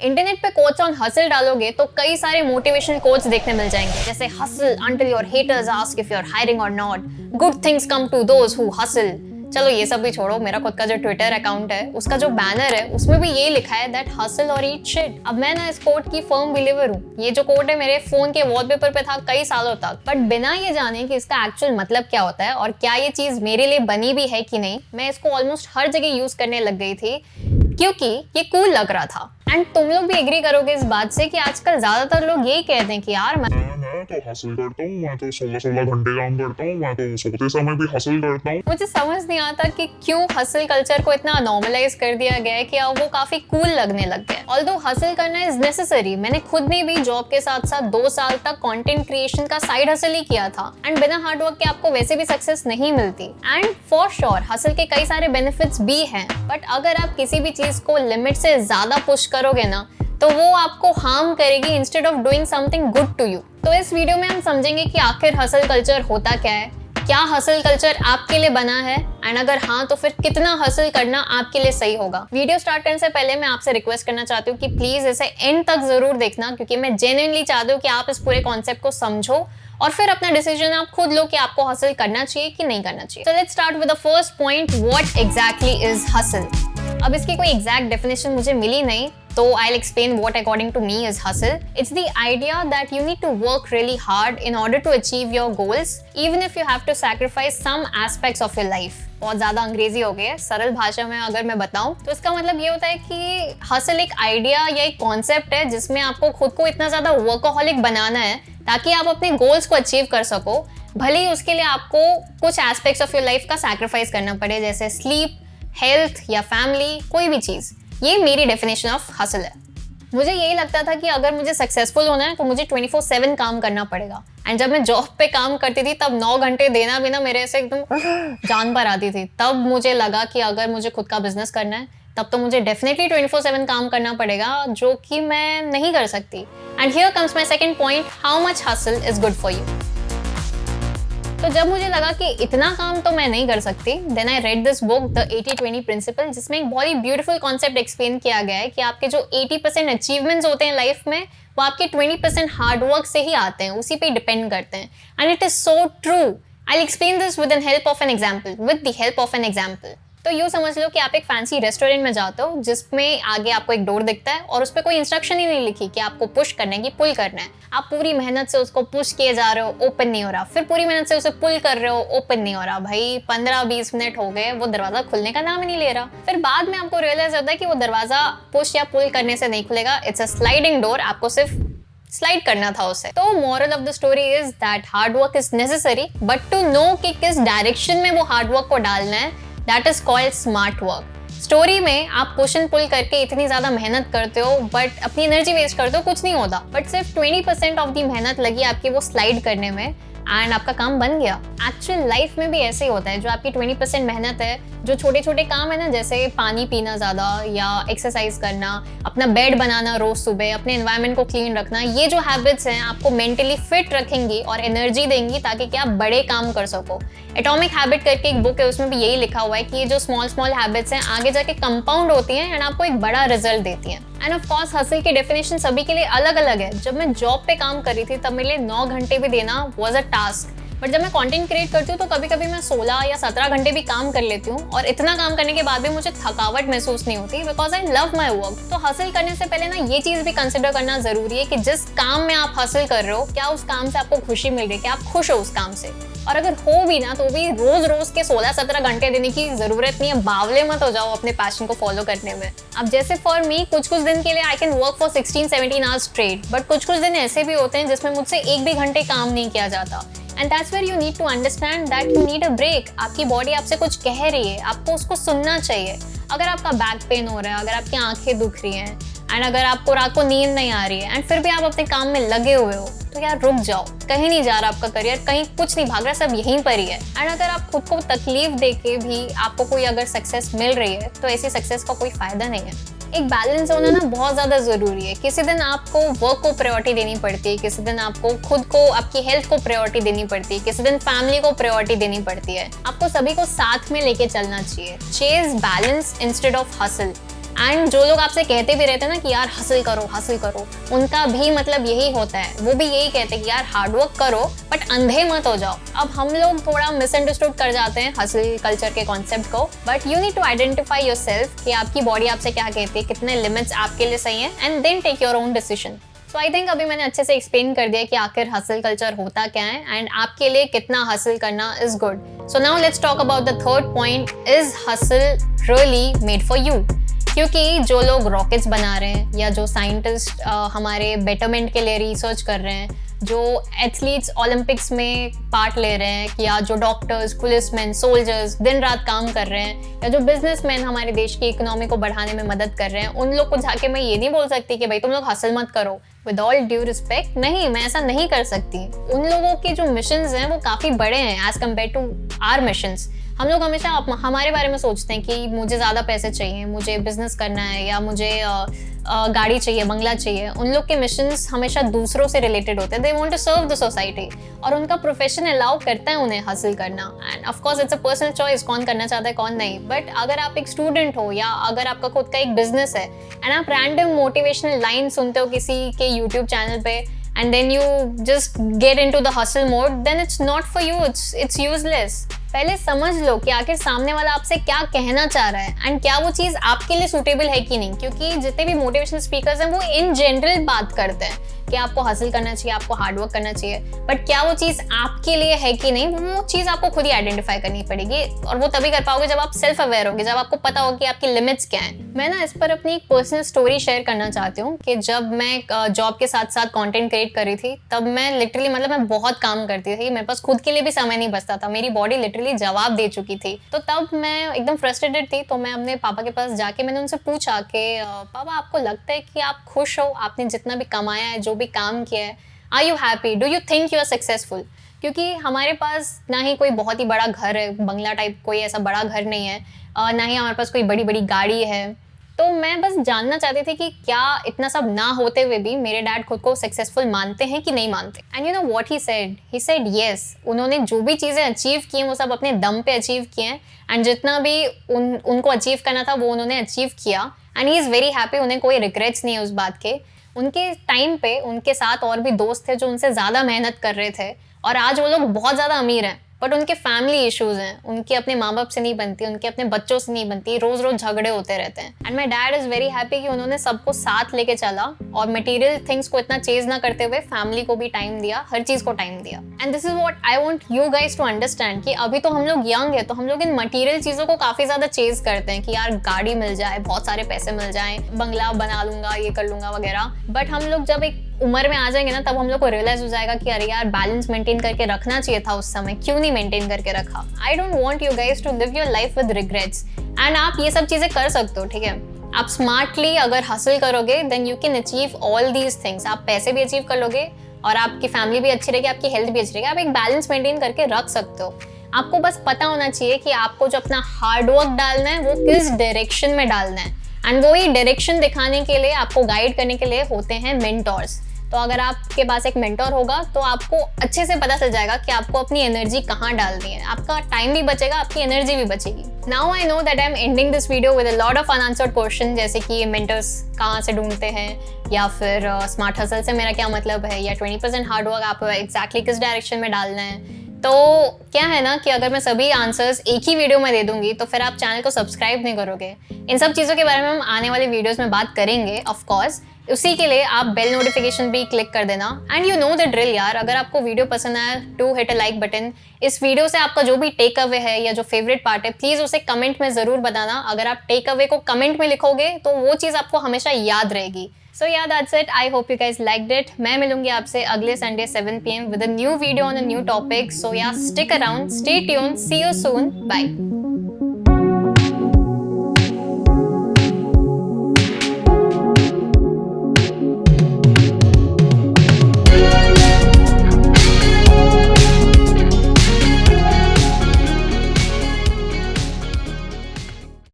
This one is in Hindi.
इंटरनेट पे कोट्स ऑन हसल डालोगे तो कई सारे मोटिवेशनल कोट्स देखने मिल जाएंगे, जैसे hustle until your haters ask if you are hiring और not, good things come to those who hustle. चलो ये सब भी छोड़ो, मेरा खुद का जो ट्विटर अकाउंट है उसका जो बैनर है उसमें भी यही लिखा है दैट हसल और ईट शिट। अब मैं ना इस कोट की फर्म बिलीवर हूँ। ये जो कोट है मेरे फोन के वॉलपेपर पे था कई सालों तक, बट बिना ये जाने कि इसका एक्चुअल मतलब क्या होता है और क्या ये चीज मेरे लिए बनी भी है कि नहीं, मैं इसको ऑलमोस्ट हर जगह यूज करने लग गई थी क्योंकि ये कूल लग रहा था। एंड तुम लोग भी एग्री करोगे इस बात से कि आजकल ज्यादातर लोग यही कहते हैं कि यार मैं तो हसल करता हूँ, मैं तो 16-16 घंटे काम करता हूँ, मैं तो सोते समय भी हसल करता हूँ। मुझे समझ नहीं आता कि क्यों हसल कल्चर को इतना नॉर्मलाइज कर दिया गया है कि अब वो काफी कूल लगने लग गया है। ऑल्दो हसल करना इज नेसेसरी, मैंने खुद ने भी जॉब के साथ साथ 2 साल तक कंटेंट क्रिएशन का साइड हसल ही किया था। एंड बिना हार्डवर्क के आपको वैसे भी सक्सेस नहीं मिलती। एंड फॉर श्योर हसल के कई सारे बेनिफिट्स भी हैं, बट अगर आप किसी भी चीज को लिमिट से ज्यादा पुश करोगे ना तो वो आपको हार्म करेगी instead of doing something good to you. तो इस वीडियो में हम समझेंगे कि आखिर हसल कल्चर होता क्या है, क्या हसल कल्चर आपके लिए बना है, एंड अगर हाँ तो फिर कितना हसल करना आपके लिए सही होगा। वीडियो स्टार्ट करने से पहले मैं आपसे रिक्वेस्ट करना चाहती हूँ कि प्लीज इसे एंड तक जरूर देखना, क्योंकि मैं जेन्युइनली चाहती हूँ कि आप इस पूरे कॉन्सेप्ट को समझो और फिर अपना डिसीजन आप खुद लो कि आपको हसल करना चाहिए कि नहीं करना चाहिए। So let's start with the first point, what exactly is hustle? अब इसकी कोई एग्जैक्ट डेफिनेशन मुझे मिली नहीं, तो I'll explain what according to me is hustle. It's the idea that you need to work really hard in order to achieve your goals, even if you have to sacrifice some aspects of your life. बहुत ज्यादा अंग्रेजी हो गई है, सरल भाषा में अगर मैं बताऊं तो इसका मतलब ये होता है कि हसल एक आइडिया या एक कॉन्सेप्ट है जिसमें आपको खुद को इतना ज्यादा वर्कोहॉलिक बनाना है ताकि आप अपने गोल्स को अचीव कर सको, भले ही उसके लिए आपको कुछ एस्पेक्ट्स ऑफ योर लाइफ का सैक्रिफाइस करना पड़े, जैसे स्लीप, हेल्थ या फैमिली, कोई भी चीज। ये मेरी डेफिनेशन ऑफ हसल है। मुझे यही लगता था कि अगर मुझे सक्सेसफुल होना है तो मुझे 24/7 काम करना पड़ेगा। एंड जब मैं जॉब पे काम करती थी तब 9 घंटे देना भी ना मेरे से एकदम जान पर आती थी। तब मुझे लगा कि अगर मुझे खुद का बिजनेस करना है तब तो मुझे डेफिनेटली 24/7 काम करना पड़ेगा, जो कि मैं नहीं कर सकती। And here comes my second point, how much hustle is good for you. तो जब मुझे लगा कि इतना काम तो मैं नहीं कर सकती, then I read this book the 80-20 principle, जिसमें एक बहुत ही ब्यूटीफुल कॉन्सेप्ट एक्सप्लेन किया गया है कि आपके जो 80% अचीवमेंट्स होते हैं लाइफ में वो आपके 20% हार्डवर्क से ही आते हैं, उसी पे डिपेंड करते हैं। And it is so true. I will explain this with the help of an example. तो यूँ समझ लो कि आप एक फैंसी रेस्टोरेंट में जाते हो जिसमें आगे आपको एक डोर दिखता है और उस पर कोई इंस्ट्रक्शन ही नहीं लिखी कि आपको पुश करना है कि पुल करना है। आप पूरी मेहनत से उसको पुश किए जा रहे हो, ओपन नहीं हो रहा, फिर पूरी मेहनत से उसे पुल कर रहे हो, ओपन नहीं हो रहा। भाई 15-20 मिनट हो गए, वो दरवाजा खुलने का नाम ही नहीं ले रहा। फिर बाद में आपको रियलाइज होता है कि वो दरवाजा पुश या पुल करने से नहीं खुलेगा, इट्स अ स्लाइडिंग डोर, आपको सिर्फ स्लाइड करना था उसे। तो moral of the story is that hard work is necessary, but to know कि किस डायरेक्शन में वो हार्ड वर्क को डालना है, that is called smart work. Story में आप पुश एंड पुल करके इतनी ज्यादा मेहनत करते हो बट अपनी एनर्जी वेस्ट करते हो, कुछ नहीं होता, बट सिर्फ 20% ऑफ दी मेहनत लगी आपकी वो स्लाइड करने में एंड आपका काम बन गया। एक्चुअल लाइफ में भी ऐसे ही होता है। जो आपकी 20% मेहनत है, जो छोटे छोटे काम है ना, जैसे पानी पीना ज़्यादा या एक्सरसाइज करना, अपना बेड बनाना रोज सुबह, अपने एनवायरनमेंट को क्लीन रखना, ये जो हैबिट्स हैं आपको मेंटली फिट रखेंगी और एनर्जी देंगी ताकि कि आप बड़े काम कर सको। एटॉमिक हैबिट करके एक बुक है, उसमें भी यही लिखा हुआ है कि ये जो स्मॉल हैबिट्स हैं आगे जाके कंपाउंड होती हैं एंड आपको एक बड़ा रिजल्ट देती हैं। एंड ऑफ कोर्स हसल की डेफिनेशन सभी के लिए अलग अलग है। जब मैं जॉब पे काम कर रही थी तब मेरे लिए 9 घंटे भी देना वाज अ टास्क, बट जब मैं कंटेंट क्रिएट करती हूँ तो कभी कभी मैं 16 या 17 घंटे भी काम कर लेती हूँ और इतना काम करने के बाद भी मुझे थकावट महसूस नहीं होती, because I love my work. तो हसल करने से पहले ना ये चीज भी कंसिडर करना जरूरी है कि जिस काम में आप हसल कर रहे हो, क्या उस काम से आपको खुशी मिल रही है, क्या आप खुश हो उस काम से, और अगर हो भी ना तो भी रोज रोज के 16-17 घंटे देने की जरूरत नहीं है। बावले मत हो जाओ अपने पैशन को फॉलो करने में। अब जैसे फॉर मी कुछ दिन के लिए I can work for 16-17 hours straight, but कुछ दिन ऐसे भी होते हैं जिसमें मुझसे 1 भी घंटे काम नहीं किया जाता। And that's where you need to understand that you need a break. आपकी बॉडी आपसे कुछ कह रही है, आपको उसको सुनना चाहिए। अगर आपका बैक पेन हो रहा है, अगर आपकी आंखें दुख रही हैं, एंड अगर आपको रात को नींद नहीं आ रही है एंड फिर भी आप अपने काम में लगे हुए हो, तो यार रुक जाओ। कहीं नहीं जा रहा आपका करियर, कहीं कुछ नहीं भाग रहा, सब यहीं पर ही है। एंड अगर आप खुद को तकलीफ देके भी आपको कोई अगर सक्सेस मिल रही है तो ऐसी सक्सेस का कोई फायदा नहीं है। एक बैलेंस होना ना बहुत ज्यादा जरूरी है। किसी दिन आपको वर्क को प्रायोरिटी देनी पड़ती है, किसी दिन आपको खुद को, आपकी हेल्थ को प्रायोरिटी देनी पड़ती है, किसी दिन फैमिली को प्रायोरिटी देनी पड़ती है। आपको सभी को साथ में लेके चलना चाहिए। Chase balance instead of hustle. And जो लोग आपसे कहते भी रहते हैं ना कि यार हसल करो, उनका भी मतलब यही होता है, वो भी यही कहते हैं कि यार हार्डवर्क करो बट अंधे मत हो जाओ। अब हम लोग थोड़ा मिसअंडरस्टूड कर जाते हैं हसल कल्चर के कॉन्सेप्ट को, but you need to identify yourself कि आपकी बॉडी आपसे क्या कहती है, कितने लिमिट्स आपके लिए सही हैं, and then take your own decision. So I think अभी मैंने अच्छे से एक्सप्लेन कर दिया कि आखिर हसल कल्चर होता क्या है एंड आपके लिए कितना हसल करना is good. So now let's talk about the third point, is hustle really made for you? क्योंकि जो लोग रॉकेट्स बना रहे हैं या जो साइंटिस्ट हमारे बेटरमेंट के लिए रिसर्च कर रहे हैं, जो एथलीट्स ओलंपिक्स में पार्ट ले रहे हैं, या जो डॉक्टर्स, पुलिसमैन, सोल्जर्स दिन रात काम कर रहे हैं, या जो बिजनेसमैन हमारे देश की इकोनॉमी को बढ़ाने में मदद कर रहे हैं, उन लोग को जाके मैं ये नहीं बोल सकती कि भाई तुम लोग हसल मत करो। विद ऑल ड्यू रिस्पेक्ट, नहीं, मैं ऐसा नहीं कर सकती। उन लोगों के जो मिशंस हैं वो काफ़ी बड़े हैं as compare to our missions. हम लोग हमेशा हमारे बारे में सोचते हैं कि मुझे ज़्यादा पैसे चाहिए, मुझे बिजनेस करना है, या मुझे गाड़ी चाहिए, बंगला चाहिए। उन लोग के मिशंस हमेशा दूसरों से रिलेटेड होते हैं। They want to serve the society, और उनका प्रोफेशन अलाउ करता है उन्हें हासिल करना। And of course it's a personal choice, कौन करना चाहता है कौन नहीं। बट अगर आप एक स्टूडेंट हो या अगर आपका खुद का एक बिजनेस है एंड आप रैंडम मोटिवेशनल लाइन सुनते हो किसी के यूट्यूब चैनल पे and then you just get into the hustle mode, then it's not for you, it's useless. पहले समझ लो कि आखिर सामने वाला आपसे क्या कहना चाह रहा है एंड क्या वो चीज़ आपके लिए सूटेबल है कि नहीं। क्योंकि जितने भी मोटिवेशनल स्पीकर्स हैं वो इन जनरल बात करते हैं कि आपको हासिल करना चाहिए, आपको हार्डवर्क करना चाहिए, बट क्या वो चीज़ आपके लिए है कि नहीं, वो चीज़ आपको खुद ही आइडेंटिफाई करनी पड़ेगी। और वो तभी कर पाओगे जब आप सेल्फ अवेयर होगे, जब आपको पता होगा कि आपकी लिमिट्स क्या हैं। मैं ना इस पर अपनी एक पर्सनल स्टोरी शेयर करना चाहती हूँ कि जब मैं जॉब के साथ साथ कंटेंट क्रिएट कर रही थी, तब मैं लिटरली मतलब मैं बहुत काम करती थी, मेरे पास खुद के लिए भी समय नहीं बचता था, मेरी बॉडी लिटरली जवाब दे चुकी थी। तो तब मैं एकदम फ्रस्ट्रेटेड थी, तो मैं अपने पापा के पास जाके मैंने उनसे पूछा कि पापा आपको लगता है कि आप खुश हो, आपने जितना भी कमाया है, जो भी काम किया है, are you happy, do you think you are successful? क्योंकि हमारे पास ना ही कोई बहुत ही बड़ा घर है, बंगला टाइप कोई ऐसा बड़ा घर नहीं है, ना ही हमारे पास कोई बड़ी बड़ी गाड़ी है। तो मैं बस जानना चाहती थी कि क्या इतना सब ना होते हुए भी मेरे डैड खुद को सक्सेसफुल मानते हैं कि नहीं मानते। And you know what he said yes, उन्होंने जो भी चीज़ें अचीव की हैं वो सब अपने दम पे अचीव किए हैं, एंड जितना भी उनको अचीव करना था वो उन्होंने अचीव किया, and he is very happy. उन्हें कोई रिग्रेट्स नहीं है उस बात के। उनके टाइम पे उनके साथ और भी दोस्त थे जो उनसे ज़्यादा मेहनत कर रहे थे, और आज वो लोग बहुत ज़्यादा अमीर हैं, बट उनके फैमिली इश्यूज हैं, उनके अपने माँ बाप से नहीं बनती, उनके अपने बच्चों से नहीं बनती, रोज रोज झगड़े होते रहते हैं। And my dad is very happy कि उन्होंने सबको साथ लेके चला और मटेरियल थिंग्स को इतना चेज ना करते हुए फैमिली को भी टाइम दिया, हर चीज़ को टाइम दिया। And this is what I want you guys to understand कि अभी तो हम लोग यंग है, तो हम लोग इन मटीरियल चीज़ों को काफ़ी ज़्यादा चेज करते हैं कि यार गाड़ी मिल जाए, बहुत सारे पैसे मिल जाए, बंगला बना लूंगा, ये कर लूंगा वगैरह। बट हम लोग जब एक उम्र में आ जाएंगे ना, तब हम लोग को रियलाइज हो जाएगा कि अरे यार बैलेंस मेंटेन करके रखना चाहिए था उस समय, क्यों नहीं मेंटेन करके रखा। I don't want you guys to live your life with regrets. And आप ये सब चीज़ें कर सकते हो, ठीक है। आप स्मार्टली अगर हासिल करोगे then you can achieve all these things. आप पैसे भी अचीव कर लोगे और आपकी फैमिली भी अच्छी रहेगी, आपकी हेल्थ भी अच्छी रहेगी। आप एक बैलेंस मेंटेन करके रख सकते हो। आपको बस पता होना चाहिए कि आपको जो अपना हार्डवर्क डालना है वो किस डायरेक्शन में डालना है, एंड वही डायरेक्शन दिखाने के लिए, आपको गाइड करने के लिए होते हैं मेंटोर्स। तो अगर आपके पास एक मेंटोर होगा तो आपको अच्छे से पता चल जाएगा कि आपको अपनी एनर्जी कहाँ डालनी है। आपका टाइम भी बचेगा, आपकी एनर्जी भी बचेगी। Now I know that I am ending this video with a lot of unanswered question, जैसे कि ये मेंटर्स कहाँ से ढूंढते हैं, या फिर स्मार्ट हसल से मेरा क्या मतलब है, या 20% हार्डवर्क आप एग्जैक्टली किस डायरेक्शन में डालना है। तो क्या है ना कि अगर मैं सभी आंसर्स एक ही वीडियो में दे दूंगी तो फिर आप चैनल को सब्सक्राइब नहीं करोगे। इन सब चीज़ों के बारे में हम आने वाले वीडियोस में बात करेंगे ऑफ कोर्स। उसी के लिए आप बेल नोटिफिकेशन भी क्लिक कर देना। And you know the drill यार, अगर आपको वीडियो पसंद आया to hit a like button. इस वीडियो से आपका जो भी टेक अवे है या जो फेवरेट पार्ट है, प्लीज़ उसे कमेंट में ज़रूर बताना। अगर आप टेक अवे को कमेंट में लिखोगे तो वो चीज़ आपको हमेशा याद रहेगी। So yeah, that's it. I hope you guys liked it. मैं मिलूंगी आपसे अगले Sunday 7 PM with a new video on a new topic. So yeah, stick around, stay tuned, see you soon. Bye.